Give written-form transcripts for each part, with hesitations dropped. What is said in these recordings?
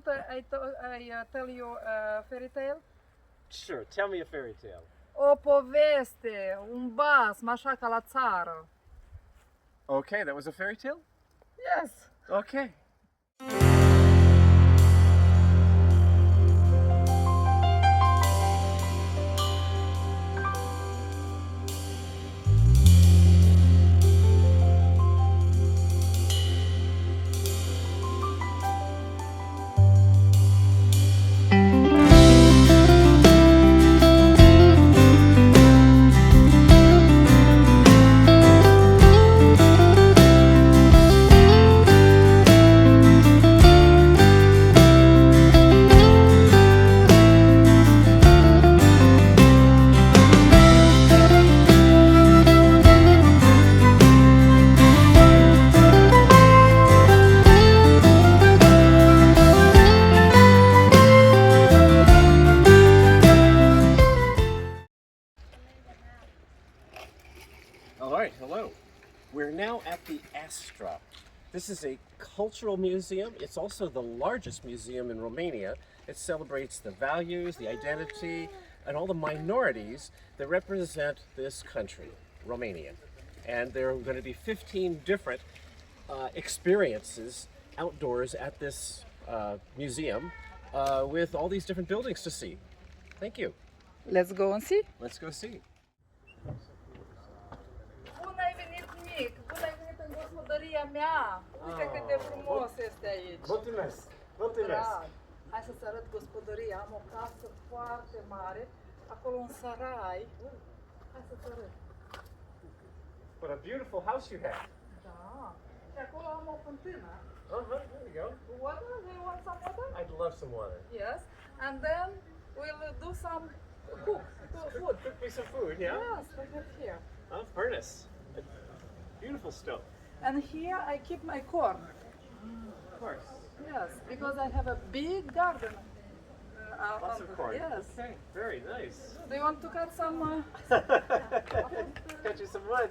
want I tell you a fairy tale? Sure, tell me a fairy tale. O poveste, un basm, așa ca la țară. Okay, that was a fairy tale? Yes. Okay. All right, hello. We're now at the Astra. This is a cultural museum. It's also the largest museum in Romania. It celebrates the values, the identity, and all the minorities that represent this country, Romania. And there are going to be 15 different experiences outdoors at this museum with all these different buildings to see. Thank you. Let's go and see. Let's go see. Bun ai venit, Nic! Bun ai venit în gospodăria mea! Uite cât de frumos este aici! Mulțumesc! Mulțumesc! Drag. Hai să-ți arăt gospodăria. Am o casă foarte mare, acolo un sarai. Hai să-ți arăt. What a beautiful house you have. Da. Și acolo am o fântână. There you go. Water? Do you want some water? I'd love some water. Yes. And then we'll do some food. Cook me some food, yeah? Yes, we have here. Oh, furnace. Beautiful stove. And here I keep my corn. Of course. Yes, because I have a big garden. Lots of corn. Yes. Okay, very nice. Do you want to cut some? Got you some wood.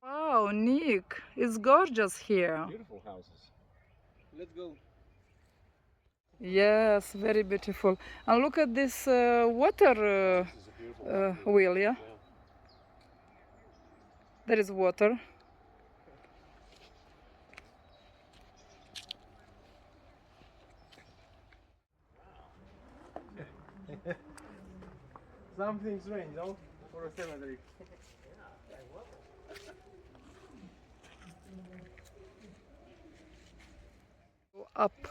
Wow, Nick, it's gorgeous here. Beautiful houses. Let's go. Yes, very beautiful. And look at this water This is a beautiful wheel, yeah? There is water. Something strange, no? For a cemetery. Up.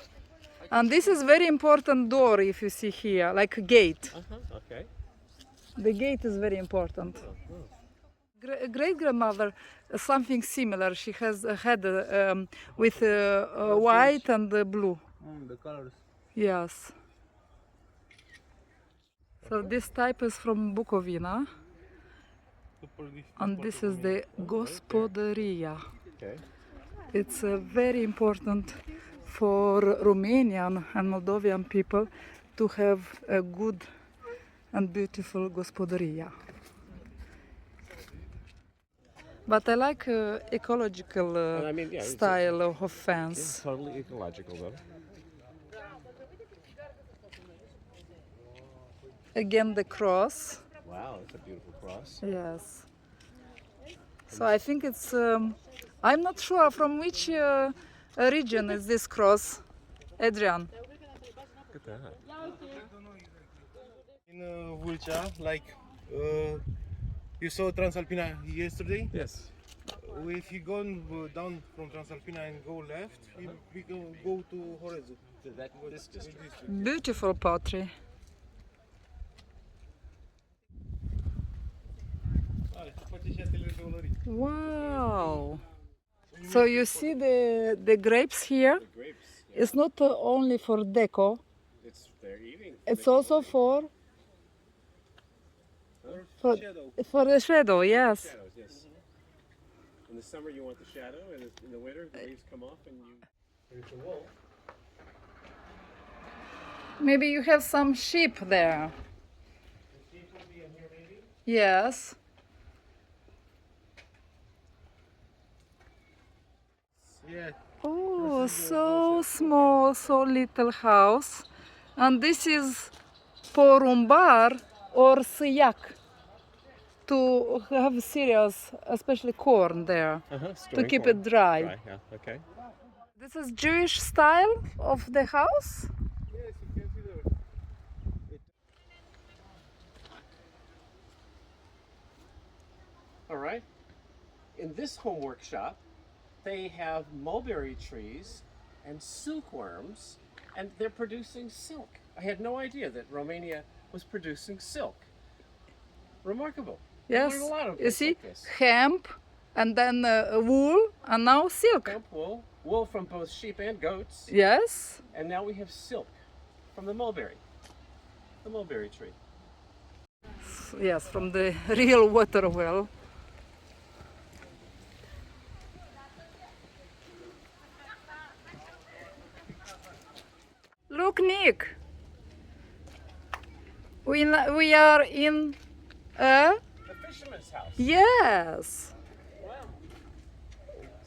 And this is very important door if you see here, like a gate. Okay. The gate is very important. Great grandmother, something similar. She has had with white and blue. The colors. Yes. So this type is from Bucovina, and this is the gospodăria. Okay. It's very important for Romanian and Moldovan people to have a good and beautiful gospodăria. But I like ecological style of fence. It's totally ecological though. Again the cross. Wow, it's a beautiful cross. Yes. So I think it's, I'm not sure from which region is this cross, Adrian. Look at that. In Vâlcea, like you saw Transalpina yesterday. Yes. If you go down from Transalpina and go left, we go to Horezu. This district. Beautiful pottery. Wow. So you see the grapes here? The grapes. It's not only for deco, They're eating. it's also for Shadow. the shadow, yes. Shadows, yes. In the summer you want the shadow, and in the winter the leaves come off and you. There's the wool. Maybe you have some sheep there. Yes. Yeah. Oh, so small, so little house. And this is porumbar or siyak to have cereals, especially corn there, to keep it dry. Yeah, okay. This is Jewish style of the house? Yes, you can see the. All right. In this home workshop, they have mulberry trees and silkworms, and they're producing silk. I had no idea that Romania was producing silk. Remarkable. We Yes. learn a lot of You things see, like this. hemp and then wool and now silk. Hemp wool from both sheep and goats, Yes. and now we have silk from the mulberry tree. Yes, from the real water well. Look, Nick. We are in a... The fisherman's house. Yes. Wow.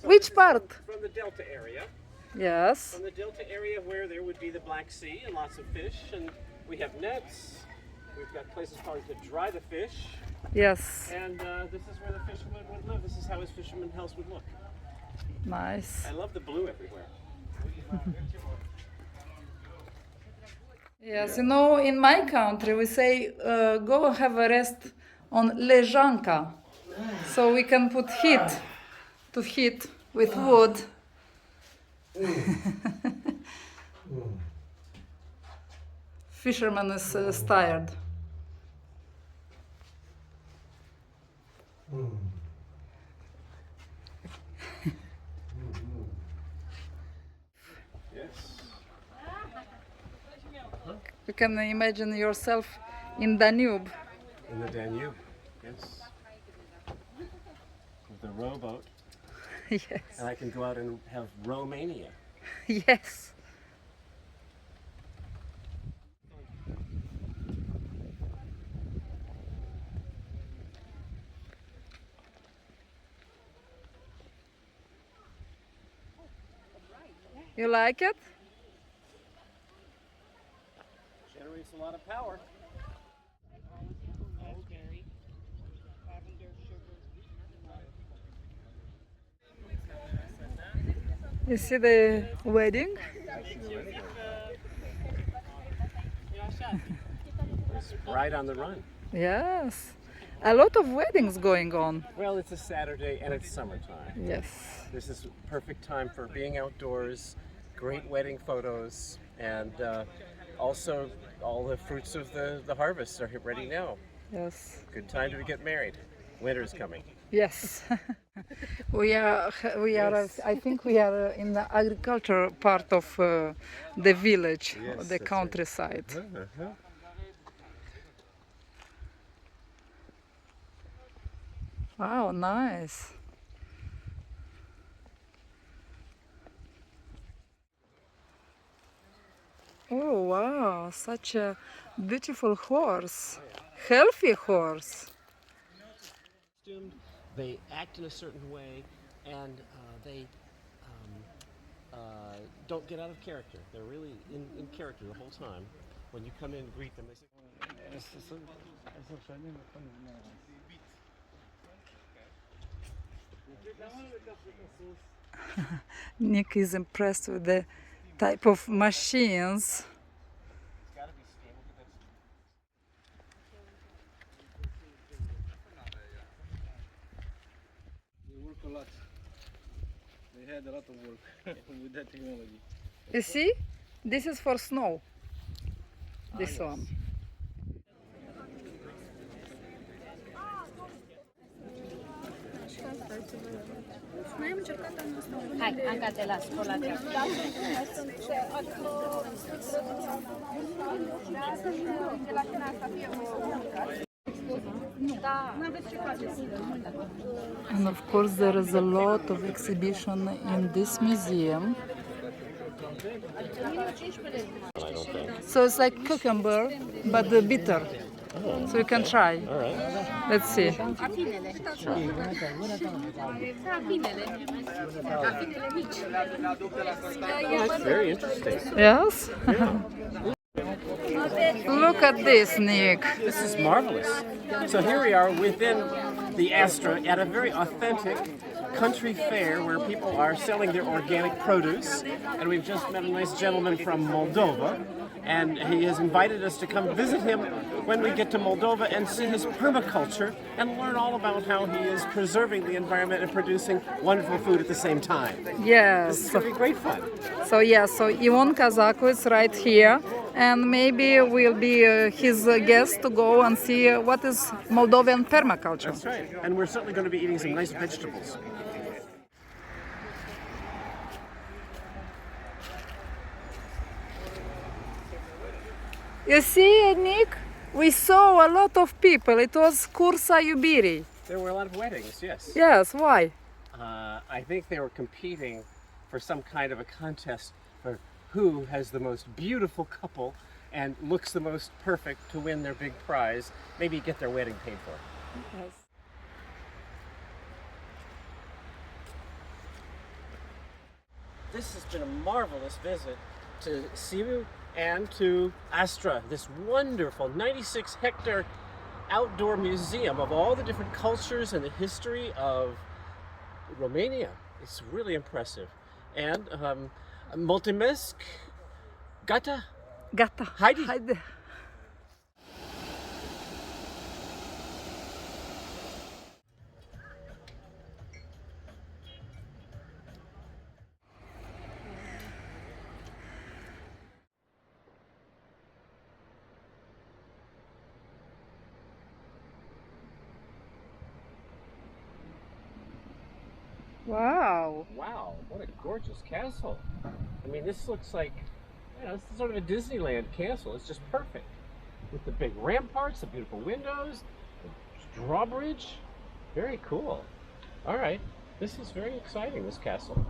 Which part? From the delta area. Yes. From the delta area where there would be the Black Sea and lots of fish, and we have nets. We've got places probably to dry the fish, Yes. and this is where the fisherman would live. This is how his fisherman house would look. Nice. I love the blue everywhere. Yes, you know, in my country we say go have a rest on leżanka, so we can put heat to heat with wood. Fisherman is tired. Yes. You can imagine yourself in Danube. In the Danube. Yes. With the rowboat, Yes. and I can go out and have Romania. Yes. You like it? Generates a lot of power. You see the wedding? It's right on the run. Yes. A lot of weddings going on. Well, it's a Saturday and it's summertime. Yes. This is perfect time for being outdoors, great wedding photos, and also all the fruits of the harvest are ready now. Yes. Good time to get married. Winter's coming. Yes. we are. Yes. I think we are in the agriculture part of the village, Yes, the that's right. countryside. Wow, nice. Oh wow, such a beautiful horse. Healthy horse. They act in a certain way, and they don't get out of character. They're really in character the whole time. When you come in and greet them, they say, Nick is impressed with the type of machines. it's got to be steam. They work a lot. They had a lot of work with that technology. You see, this is for snow. This one. Hai, Anca, te las por la treabă. And of course there is a lot of exhibition in this museum. I don't think. So it's like cucumber, but bitter. So you can try. All right. Let's see. That's very interesting. Yes? Look at this, Nick. This is marvelous. So here we are within the Astra at a very authentic country fair where people are selling their organic produce. And we've just met a nice gentleman from Moldova. And he has invited us to come visit him when we get to Moldova and see his permaculture and learn all about how he is preserving the environment and producing wonderful food at the same time. This Yes. is going to be great fun. So yeah, so Ivan Kazako is right here, and maybe we'll be his guest to go and see what is Moldovan permaculture. That's right. And we're certainly going to be eating some nice vegetables. You see, Nick, we saw a lot of people. It was Cursa Iubirii. There were a lot of weddings, yes. Yes, why? I think they were competing for some kind of a contest for who has the most beautiful couple and looks the most perfect to win their big prize, maybe get their wedding paid for. Yes. This has been a marvelous visit to Sibiu and to Astra, this wonderful 96-hectare outdoor museum of all the different cultures and the history of Romania. It's really impressive. And mulțumesc. Gata? Gata. Haide. Haide. Wow. Wow, what a gorgeous castle. I mean, this looks like, you know, this is sort of a Disneyland castle. It's just perfect. With the big ramparts, the beautiful windows, the drawbridge. Very cool. All right, this is very exciting, this castle.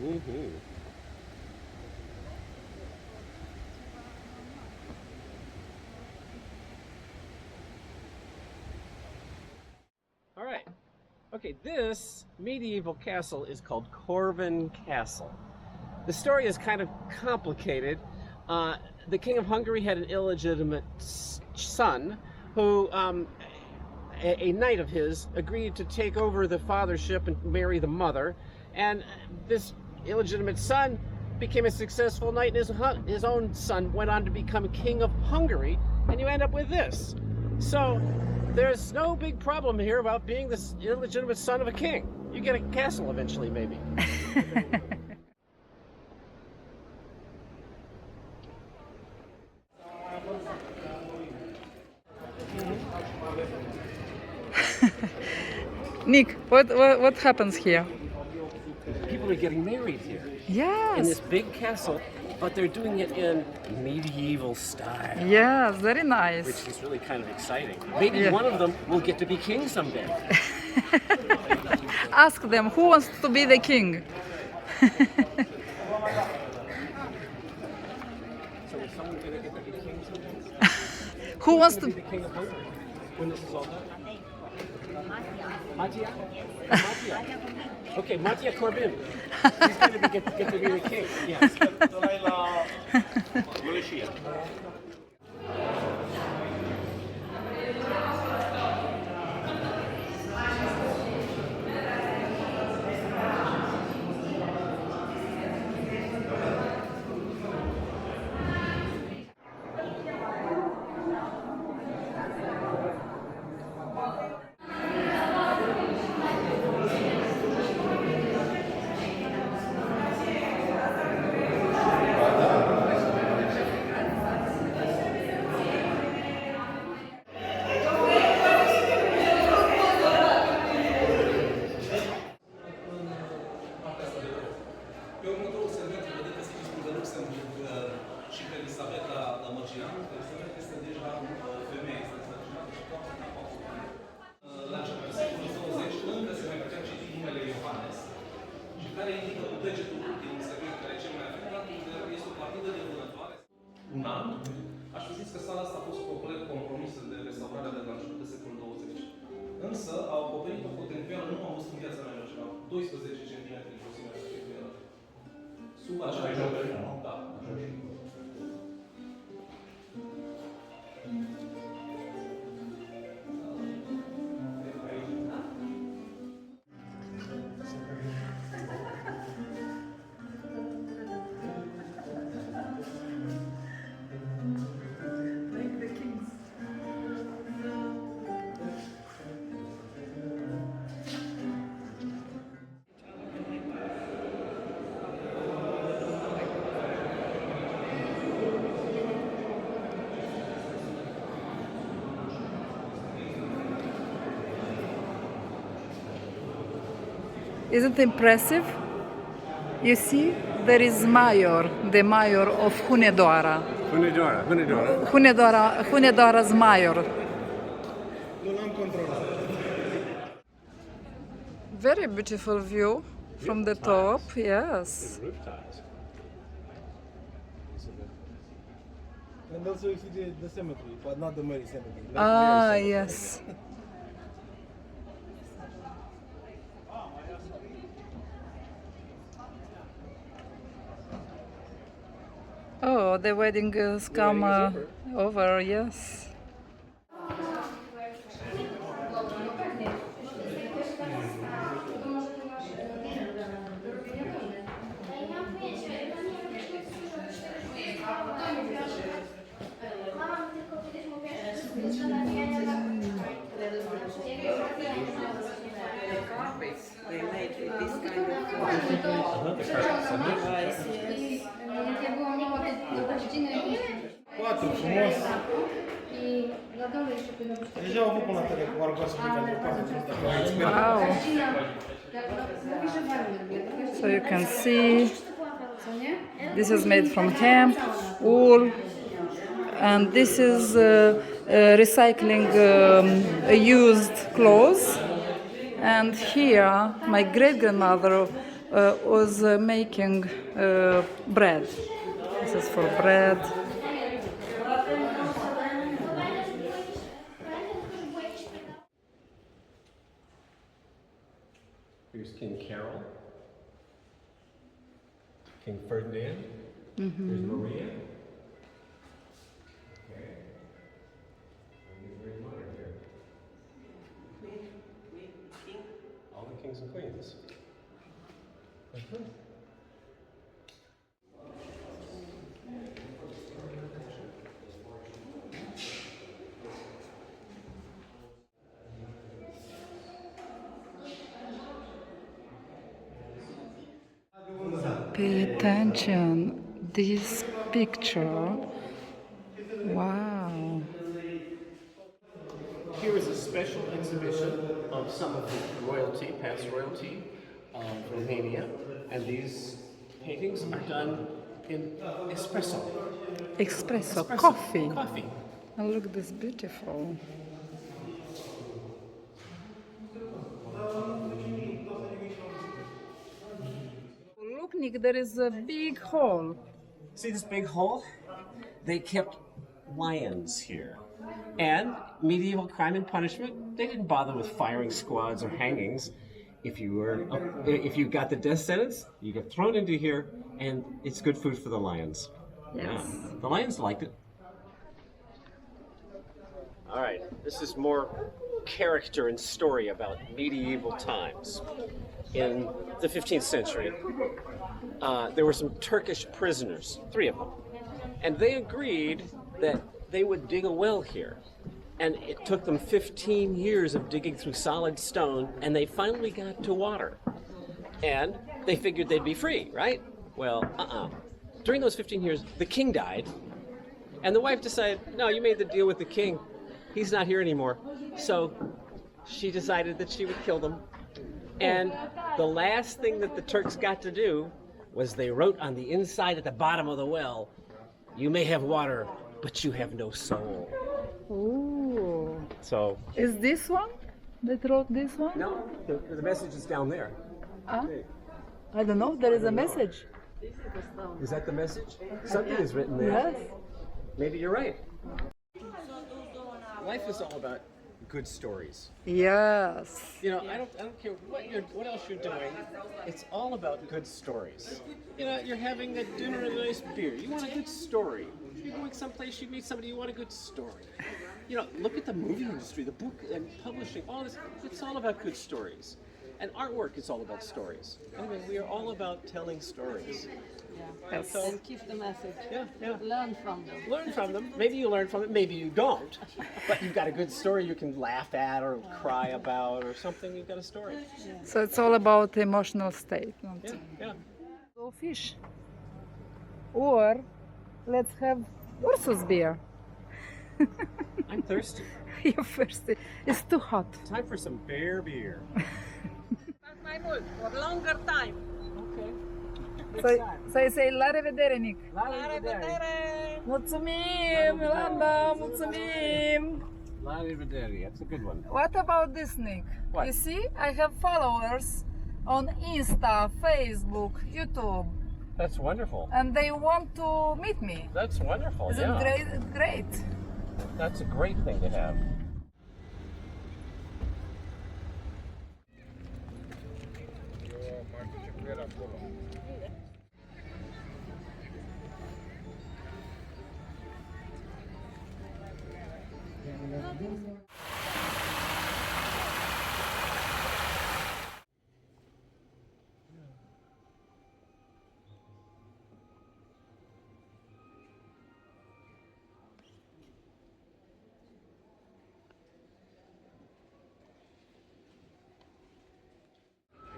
Mm-hmm. All right. Okay, this medieval castle is called Corvin Castle. The story is kind of complicated. The King of Hungary had an illegitimate son who, a knight of his, agreed to take over the fathership and marry the mother. And this illegitimate son became a successful knight, and his own son went on to become King of Hungary, and you end up with this. So there's no big problem here about being this illegitimate son of a king. You get a castle eventually, maybe. Nick, what happens here? People are getting married here in Yes. this big castle, but they're doing it in medieval style. Yes, very nice. Which is really kind of exciting. Maybe Yeah. one of them will get to be king someday. Ask them who wants to be the king. So is someone going to get to be king someday? Who wants Who's to? gonna be the king of Hungary when this is all done? Mattia? Mattia. Okay, Mattia Corvin. He's going to get to be the king. Yes. Însă au acoperit-o cu o tencuială, nu am văzut în viața mea așa ceva, 12 cm grosimea asta tencuială. Sub aceeași acoperită, nu? Da. Isn't it impressive? You see, there is mayor, the mayor of Hunedoara. Hunedoara's mayor. Nu l-am controlat. Very beautiful view from the top, yes. And also you see the cemetery, but not the Mary cemetery. Ah, yes. Oh, the wedding has come over, yes. They made this kind of device, yes. Poate, frumos. Deja au avut până la tele cu argoasă pentru poate Wow. So you can see this is made from hemp, wool, and this is recycling used clothes. And here my great-grandmother was making bread. This is for bread. Here's King Carol, King Ferdinand, here's Maria. Okay. Very modern here. All the kings and queens. Pay attention, this picture. Wow. Here is a special exhibition of some of the royalty, past royalty of Romania, and these paintings are done in espresso. Espresso, coffee. Coffee. Oh, look, this beautiful. Look, Nick, there is a big hole. See this big hole? They kept lions here. And medieval crime and punishment, they didn't bother with firing squads or hangings. If you got the death sentence, you get thrown into here, and it's good food for the lions. Yes. Yeah. The lions liked it. All right, this is more character and story about medieval times. In the 15th century, there were some Turkish prisoners, 3 of them, and they agreed that they would dig a well here. And it took them 15 years of digging through solid stone, and they finally got to water. And they figured they'd be free, right? Well, During those 15 years, the king died, and the wife decided, no, you made the deal with the king. He's not here anymore. So she decided that she would kill them. And the last thing that the Turks got to do was they wrote on the inside at the bottom of the well, you may have water, but you have no soul. Ooh. So. Is this one? That wrote this one? No, the message is down there. Ah? I don't know, there is a message. Is that the message? Something is written there. Yes. Maybe you're right. Life is all about good stories. Yes. You know, I don't care what else you're doing. It's all about good stories. You know, you're having a dinner and a nice beer. You want a good story. You're going someplace, you meet somebody, you want a good story. You know, look at the movie industry, the book and publishing, all this. It's all about good stories. And artwork is all about stories. Anyway, we are all about telling stories. Yes. So, And keep the message. yeah. Learn from them. Learn from them. Maybe you learn from it, maybe you don't. But you've got a good story you can laugh at or cry about or something. You've got a story. So it's all about emotional state. Yeah. Go fish. Or let's have Ursus beer. I'm thirsty. You're thirsty. It's too hot. Time for some bear beer. Mai mult, for longer time. Okay. So I say la revedere, Nick. La revedere! Mulțumim, Yolanda, mulțumim. La Rivaderi, that's a good one. What about this, Nick? What? You see, I have followers on Insta, Facebook, YouTube, That's wonderful. and they want to meet me. That's wonderful. Isn't Yeah. it great? That's a great thing to have.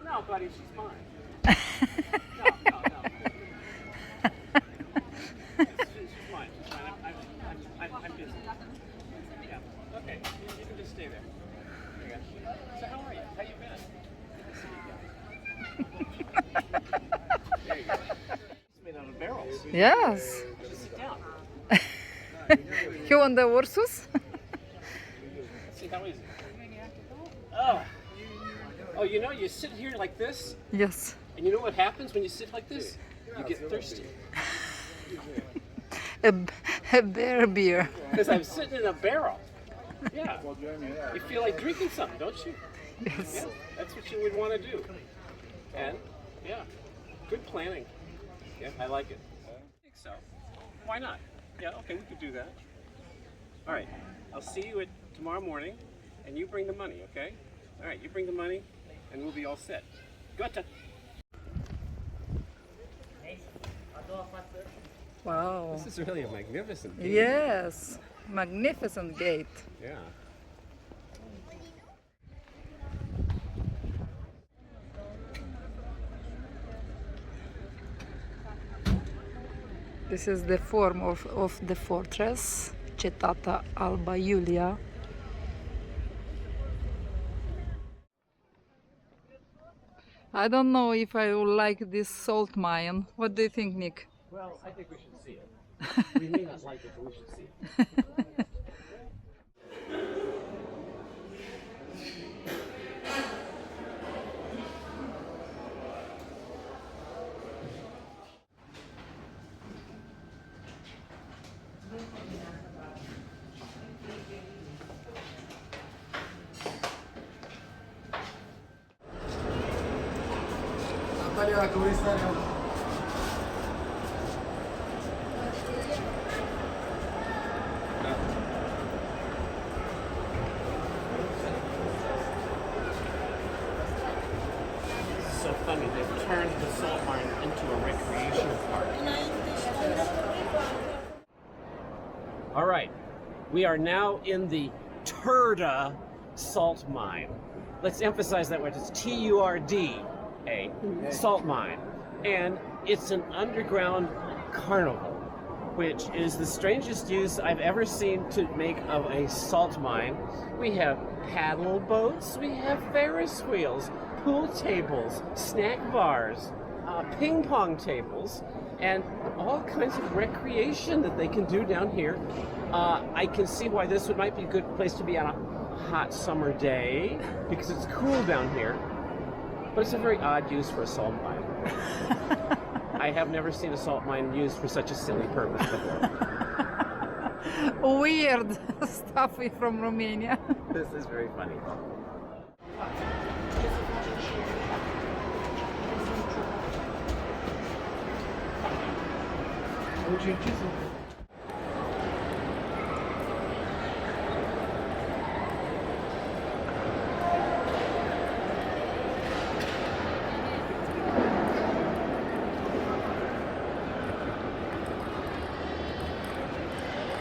No, buddy, she's fine. No. She's fine. She's fine. I'm busy. Yeah. Okay. You can just stay there. There you go. So how are you? How you been? There you go. It's made out of barrels. Yes. Just sit down. You want the Ursus? Let's see how easy. Oh, you know, you sit here like this, Yes. and you know what happens when you sit like this? You get thirsty. A bear beer. Because I'm sitting in a barrel. Yeah. You feel like drinking something, don't you? Yes. Yeah. That's what you would want to do. And, yeah, good planning. Yeah, I like it. I think so. Why not? Yeah, okay, we could do that. All right, I'll see you tomorrow morning, and you bring the money, okay? All right, you bring the money, and we'll be all set. Gotcha. Wow. This is really a magnificent game. Yes. Magnificent gate. Yeah. This is the form of the fortress, Cetata Alba Iulia. I don't know if I will like this salt mine. What do you think, Nick? Well, I think we should see it. We may not like it, but we should see it. So funny, they've turned the salt mine into a recreation park. All right, we are now in the Turda salt mine. Let's emphasize that word. It's T-U-R-D-A, salt mine. And it's an underground carnival, which is the strangest use I've ever seen to make of a salt mine. We have paddle boats, we have Ferris wheels, pool tables, snack bars, ping pong tables, and all kinds of recreation that they can do down here. I can see why this might be a good place to be on a hot summer day because it's cool down here, but it's a very odd use for a salt mine. I have never seen a salt mine used for such a silly purpose before. weird stuff from Romania. This is very funny.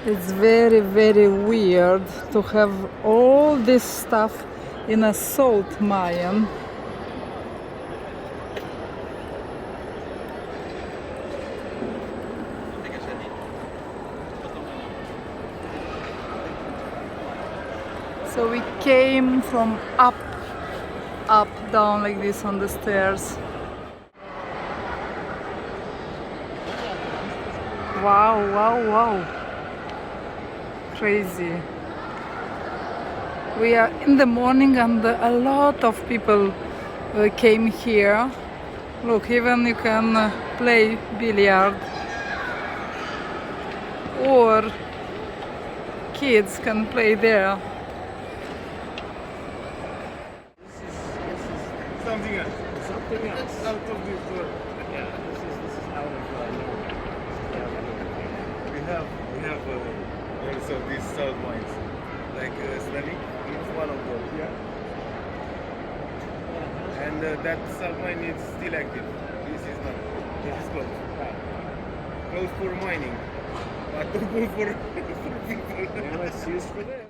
It's very, very weird to have all this stuff in a salt mine. So we came from up, down like this on the stairs. Wow, wow, wow. Crazy. We are in the morning and a lot of people came here. Look, even you can play billiard, or kids can play there. Something else. Something else. That's out of this world. Yeah, this is out of We have also these salt mines, like Slavic is one of those. Yeah. And that salt mine is still active. This is not. This is closed. Closed for mining, but open for people. and it's used for this.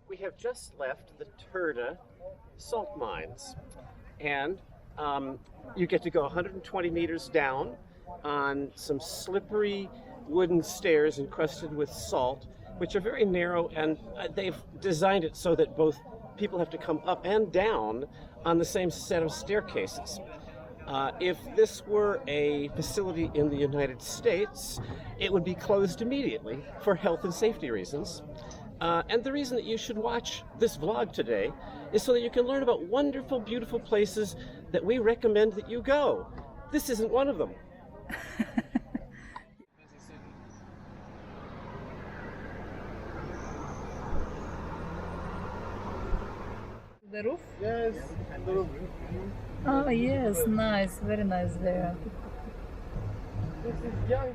We have just left the Turda salt mines, and you get to go 120 meters down on some slippery wooden stairs encrusted with salt, which are very narrow, and they've designed it so that both people have to come up and down on the same set of staircases. If this were a facility in the United States, it would be closed immediately for health and safety reasons. And the reason that you should watch this vlog today is so that you can learn about wonderful, beautiful places that we recommend that you go. This isn't one of them. The roof? Yes, the roof. Oh yes, nice, very nice there. This is young.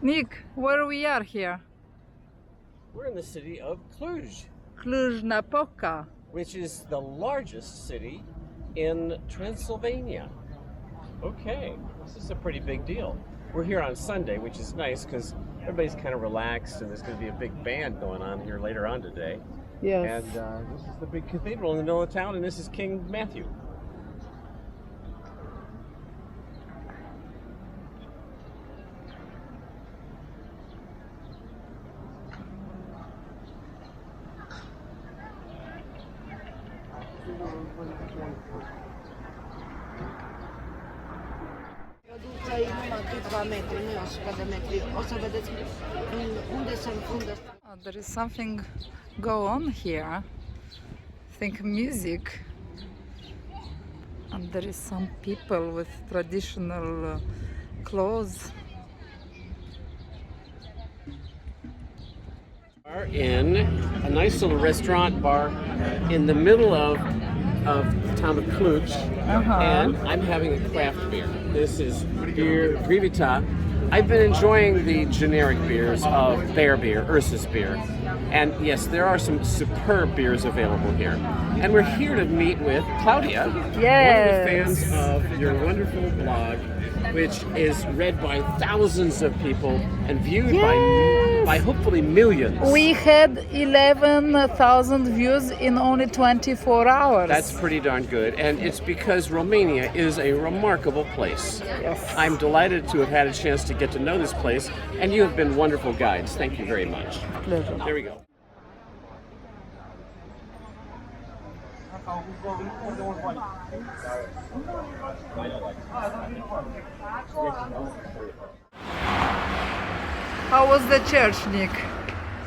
Nick, where we are here? We're in the city of Cluj, Cluj-Napoca. which is the largest city in Transylvania. Okay, this is a pretty big deal. We're here on Sunday, which is nice because everybody's kind of relaxed, and there's going to be a big band going on here later on today. Yes. And this is the big cathedral in the middle of town, and this is King Matthew. Producția e numai câțiva metri, nu e 100 de metri. O să vedeți unde se înfundă. There is something go on here. I think music. And there is some people with traditional clothes. Are in a nice little restaurant bar in the middle of the town of Cluj, and I'm having a craft beer. This is beer Grivita. I've been enjoying the generic beers of Bear Beer, Ursus Beer, and yes, there are some superb beers available here. And we're here to meet with Claudia, one of the fans of your wonderful blog, which is read by thousands of people and viewed by Yes. by hopefully millions. We had 11,000 views in only 24 hours. That's pretty darn good, and it's because Romania is a remarkable place. Yes. I'm delighted to have had a chance to get to know this place, and you have been wonderful guides. Thank you very much. Pleasure. There we go. How was the church, Nick?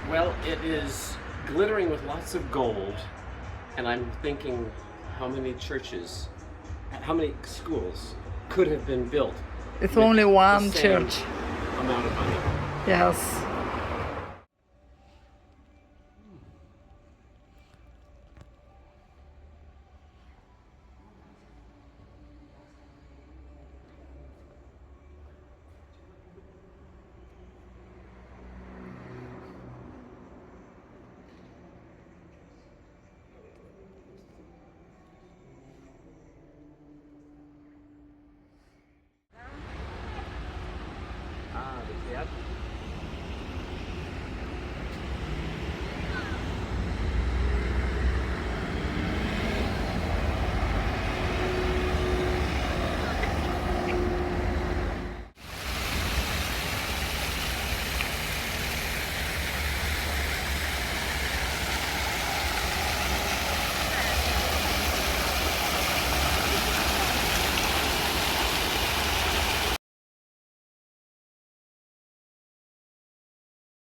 Well, it is glittering with lots of gold, and I'm thinking how many churches, how many schools could have been built It's with only the one same church. amount of money. Yes.